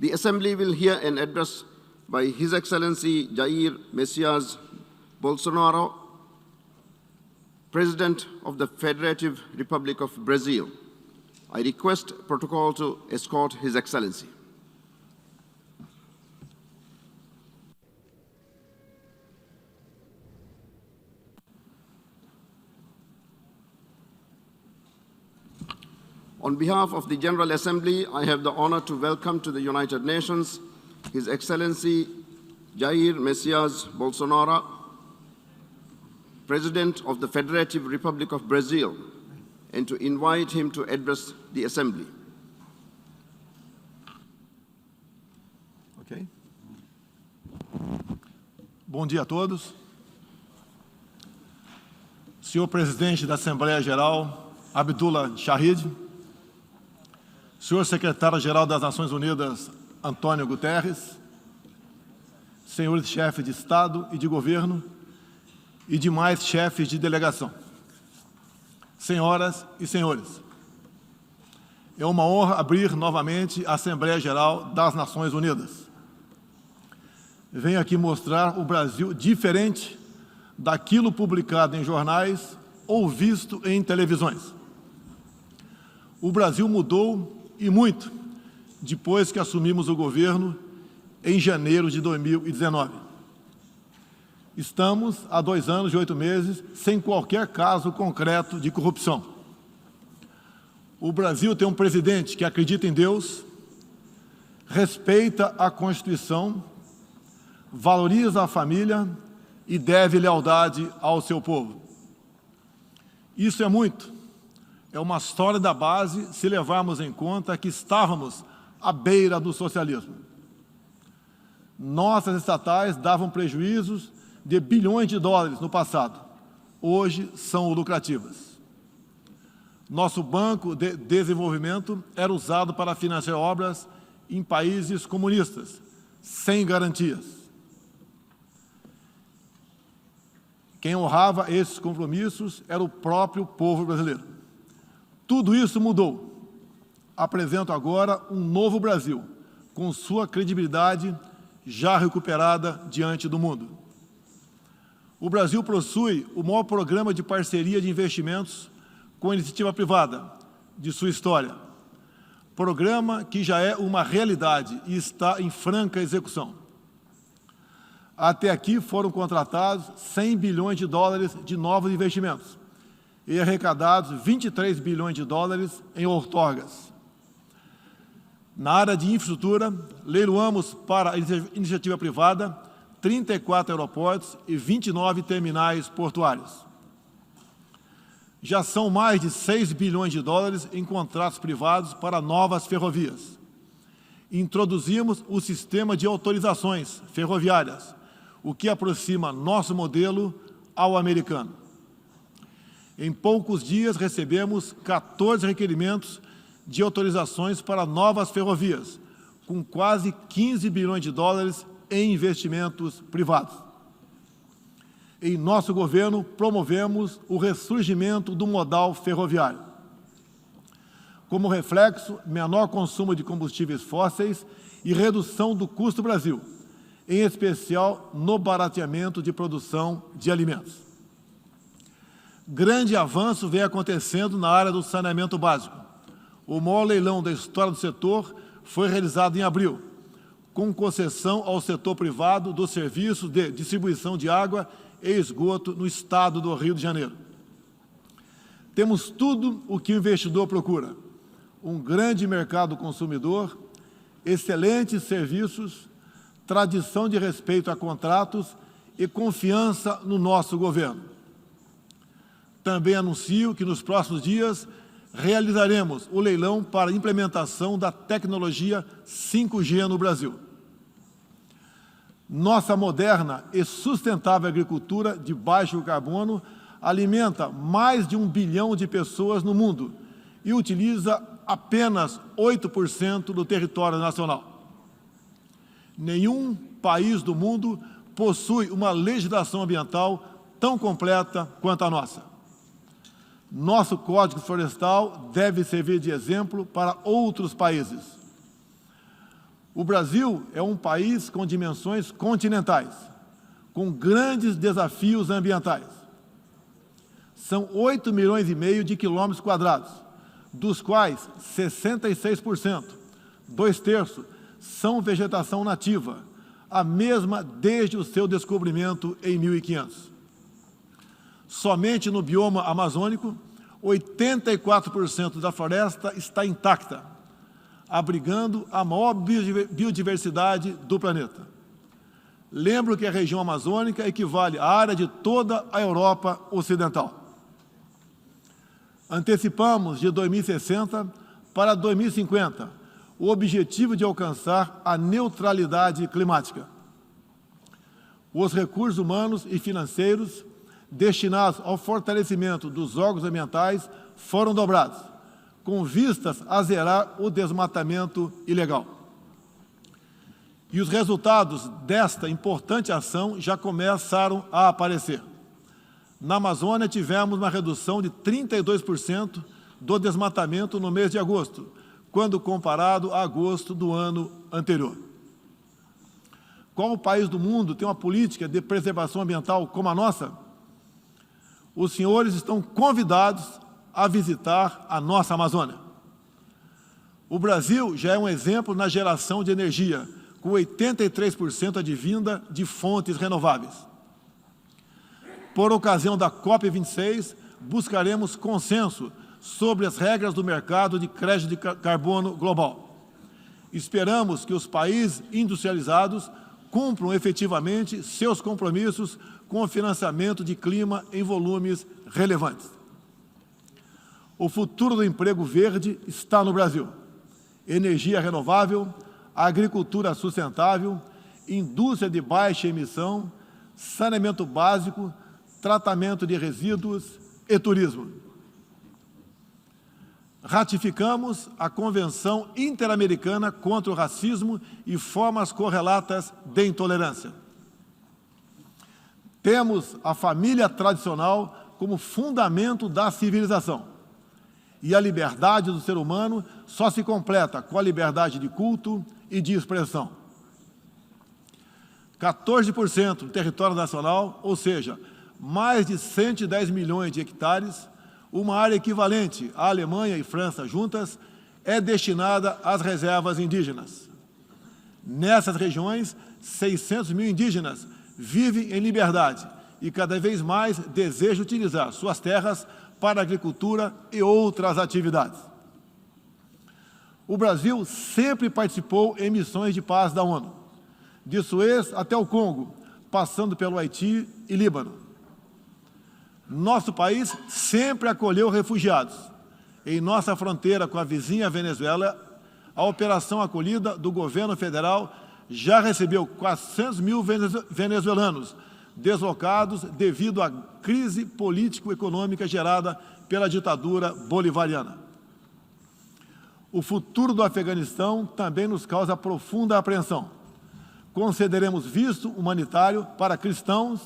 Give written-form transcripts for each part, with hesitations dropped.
The Assembly will hear an address by His Excellency Jair Messias Bolsonaro, President of the Federative Republic of Brazil. I request protocol to escort His Excellency. On behalf of the General Assembly, I have the honor to welcome to the United Nations His Excellency Jair Messias Bolsonaro, President of the Federative Republic of Brazil, and to invite him to address the Assembly. Ok. Bom dia a todos. Senhor Presidente da Assembleia Geral, Abdullah Shahid, Senhor Secretário-Geral das Nações Unidas, Antônio Guterres, senhores chefes de Estado e de Governo e demais chefes de delegação, senhoras e senhores, é uma honra abrir novamente a Assembleia Geral das Nações Unidas. Venho aqui mostrar o Brasil diferente daquilo publicado em jornais ou visto em televisões. O Brasil mudou e muito depois que assumimos o governo em janeiro de 2019. Estamos há 2 anos e 8 meses sem qualquer caso concreto de corrupção. O Brasil tem um presidente que acredita em Deus, respeita a Constituição, valoriza a família e deve lealdade ao seu povo. Isso é muito. É uma sólida base se levarmos em conta que estávamos à beira do socialismo. Nossas estatais davam prejuízos de bilhões de dólares no passado. Hoje são lucrativas. Nosso Banco de Desenvolvimento era usado para financiar obras em países comunistas, sem garantias. Quem honrava esses compromissos era o próprio povo brasileiro. Tudo isso mudou. Apresento agora um novo Brasil, com sua credibilidade já recuperada diante do mundo. O Brasil possui o maior programa de parceria de investimentos com a iniciativa privada de sua história. Programa que já é uma realidade e está em franca execução. Até aqui foram contratados 100 bilhões de dólares de novos investimentos e arrecadados 23 bilhões de dólares em outorgas. Na área de infraestrutura, leiloamos para a iniciativa privada 34 aeroportos e 29 terminais portuários. Já são mais de 6 bilhões de dólares em contratos privados para novas ferrovias. Introduzimos o sistema de autorizações ferroviárias, o que aproxima nosso modelo ao americano. Em poucos dias, recebemos 14 requerimentos de autorizações para novas ferrovias, com quase 15 bilhões de dólares em investimentos privados. Em nosso governo, promovemos o ressurgimento do modal ferroviário. Como reflexo, menor consumo de combustíveis fósseis e redução do custo Brasil, em especial no barateamento de produção de alimentos. Grande avanço vem acontecendo na área do saneamento básico. O maior leilão da história do setor foi realizado em abril, com concessão ao setor privado do serviço de distribuição de água e esgoto no estado do Rio de Janeiro. Temos tudo o que o investidor procura: um grande mercado consumidor, excelentes serviços, tradição de respeito a contratos e confiança no nosso governo. Também anuncio que nos próximos dias realizaremos o leilão para a implementação da tecnologia 5G no Brasil. Nossa moderna e sustentável agricultura de baixo carbono alimenta mais de 1 bilhão de pessoas no mundo e utiliza apenas 8% do território nacional. Nenhum país do mundo possui uma legislação ambiental tão completa quanto a nossa. Nosso Código Florestal deve servir de exemplo para outros países. O Brasil é um país com dimensões continentais, com grandes desafios ambientais. São 8,5 milhões de quilômetros quadrados, dos quais 66%, 2/3, são vegetação nativa, a mesma desde o seu descobrimento em 1500. Somente no bioma amazônico, 84% da floresta está intacta, abrigando a maior biodiversidade do planeta. Lembro que a região amazônica equivale à área de toda a Europa Ocidental. Antecipamos de 2060 para 2050 o objetivo de alcançar a neutralidade climática. Os recursos humanos e financeiros destinados ao fortalecimento dos órgãos ambientais foram dobrados, com vistas a zerar o desmatamento ilegal. E os resultados desta importante ação já começaram a aparecer. Na Amazônia, tivemos uma redução de 32% do desmatamento no mês de agosto, quando comparado a agosto do ano anterior. Qual país do mundo tem uma política de preservação ambiental como a nossa? Os senhores estão convidados a visitar a nossa Amazônia. O Brasil já é um exemplo na geração de energia, com 83% advinda de fontes renováveis. Por ocasião da COP26, buscaremos consenso sobre as regras do mercado de crédito de carbono global. Esperamos que os países industrializados cumpram efetivamente seus compromissos com o financiamento de clima em volumes relevantes. O futuro do emprego verde está no Brasil. Energia renovável, agricultura sustentável, indústria de baixa emissão, saneamento básico, tratamento de resíduos e turismo. Ratificamos a Convenção Interamericana contra o Racismo e formas correlatas de intolerância. Temos a família tradicional como fundamento da civilização. E a liberdade do ser humano só se completa com a liberdade de culto e de expressão. 14% do território nacional, ou seja, mais de 110 milhões de hectares, uma área equivalente à Alemanha e França juntas, é destinada às reservas indígenas. Nessas regiões, 600 mil indígenas vivem em liberdade e cada vez mais desejam utilizar suas terras para a agricultura e outras atividades. O Brasil sempre participou em missões de paz da ONU, de Suez até o Congo, passando pelo Haiti e Líbano. Nosso país sempre acolheu refugiados. Em nossa fronteira com a vizinha Venezuela, a operação acolhida do governo federal já recebeu 400 mil venezuelanos deslocados devido à crise político-econômica gerada pela ditadura bolivariana. O futuro do Afeganistão também nos causa profunda apreensão. Concederemos visto humanitário para cristãos,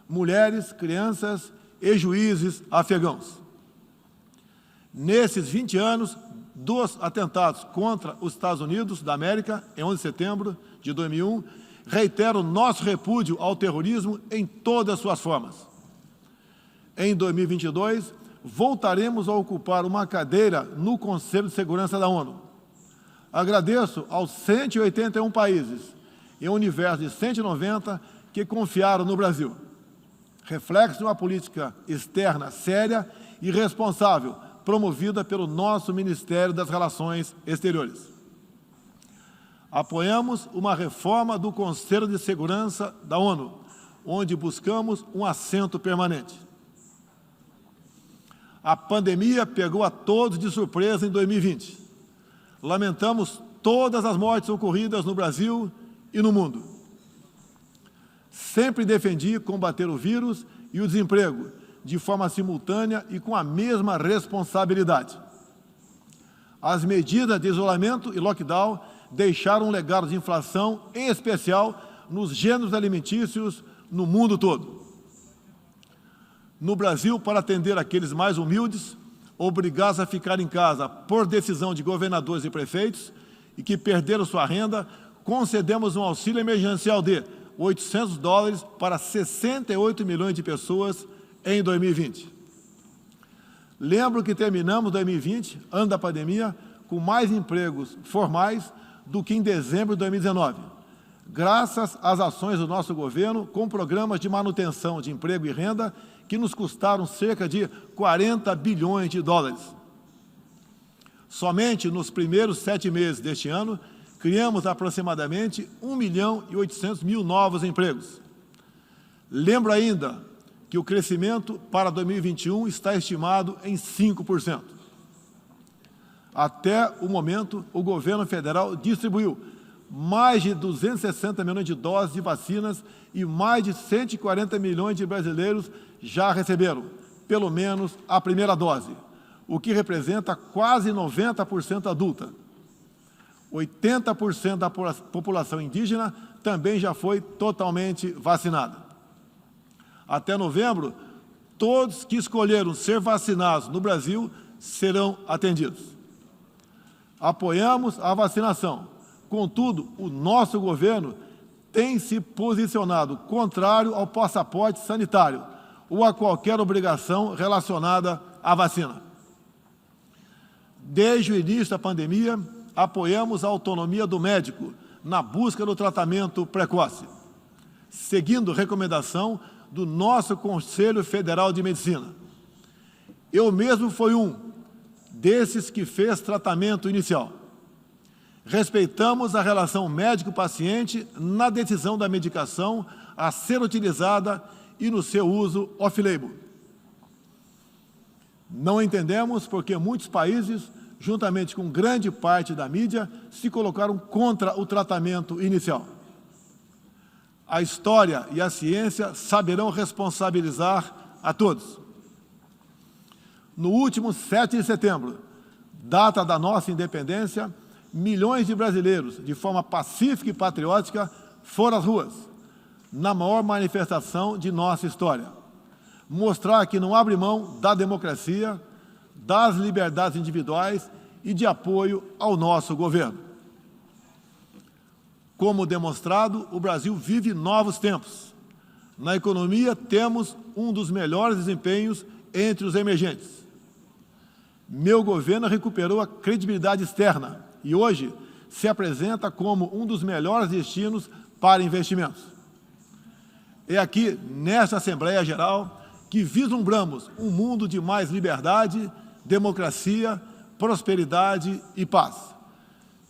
mulheres, crianças e juízes afegãos. Nesses 20 anos dos atentados contra os Estados Unidos da América, em 11 de setembro de 2001, reitero nosso repúdio ao terrorismo em todas as suas formas. Em 2022, voltaremos a ocupar uma cadeira no Conselho de Segurança da ONU. Agradeço aos 181 países, em um universo de 190, que confiaram no Brasil. Reflexo de uma política externa séria e responsável, promovida pelo nosso Ministério das Relações Exteriores. Apoiamos uma reforma do Conselho de Segurança da ONU, onde buscamos um assento permanente. A pandemia pegou a todos de surpresa em 2020. Lamentamos todas as mortes ocorridas no Brasil e no mundo. Sempre defendi combater o vírus e o desemprego de forma simultânea e com a mesma responsabilidade. As medidas de isolamento e lockdown deixaram um legado de inflação, em especial nos gêneros alimentícios no mundo todo. No Brasil, para atender aqueles mais humildes, obrigados a ficar em casa por decisão de governadores e prefeitos e que perderam sua renda, concedemos um auxílio emergencial de $800 para 68 milhões de pessoas em 2020. Lembro que terminamos 2020, ano da pandemia, com mais empregos formais do que em dezembro de 2019, graças às ações do nosso governo com programas de manutenção de emprego e renda que nos custaram cerca de 40 bilhões de dólares. Somente nos primeiros 7 meses deste ano, criamos aproximadamente 1.800.000 novos empregos. Lembro ainda que o crescimento para 2021 está estimado em 5%. Até o momento, o governo federal distribuiu mais de 260 milhões de doses de vacinas e mais de 140 milhões de brasileiros já receberam, pelo menos, a primeira dose, o que representa quase 90% adulta. 80% da população indígena também já foi totalmente vacinada. Até novembro, todos que escolheram ser vacinados no Brasil serão atendidos. Apoiamos a vacinação. Contudo, o nosso governo tem se posicionado contrário ao passaporte sanitário ou a qualquer obrigação relacionada à vacina. Desde o início da pandemia, apoiamos a autonomia do médico na busca do tratamento precoce, seguindo recomendação do nosso Conselho Federal de Medicina. Eu mesmo fui um desses que fez tratamento inicial. Respeitamos a relação médico-paciente na decisão da medicação a ser utilizada e no seu uso off-label. Não entendemos porque muitos países, juntamente com grande parte da mídia, se colocaram contra o tratamento inicial. A história e a ciência saberão responsabilizar a todos. No último 7 de setembro, data da nossa independência, milhões de brasileiros, de forma pacífica e patriótica, foram às ruas, na maior manifestação de nossa história. Mostrar que não abre mão da democracia, das liberdades individuais e de apoio ao nosso governo. Como demonstrado, o Brasil vive novos tempos. Na economia, temos um dos melhores desempenhos entre os emergentes. Meu governo recuperou a credibilidade externa e hoje se apresenta como um dos melhores destinos para investimentos. É aqui, nesta Assembleia Geral, que vislumbramos um mundo de mais liberdade, democracia, prosperidade e paz.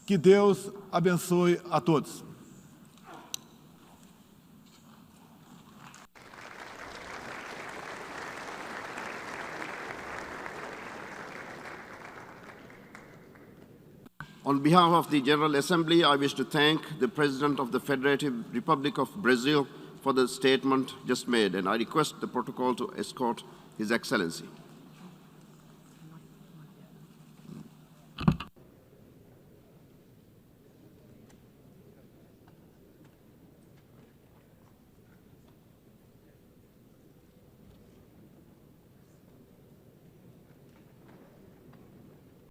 Que Deus abençoe a todos. On behalf of the General Assembly, I wish to thank the President of the Federative Republic of Brazil for the statement just made, and I request the protocol to escort His Excellency.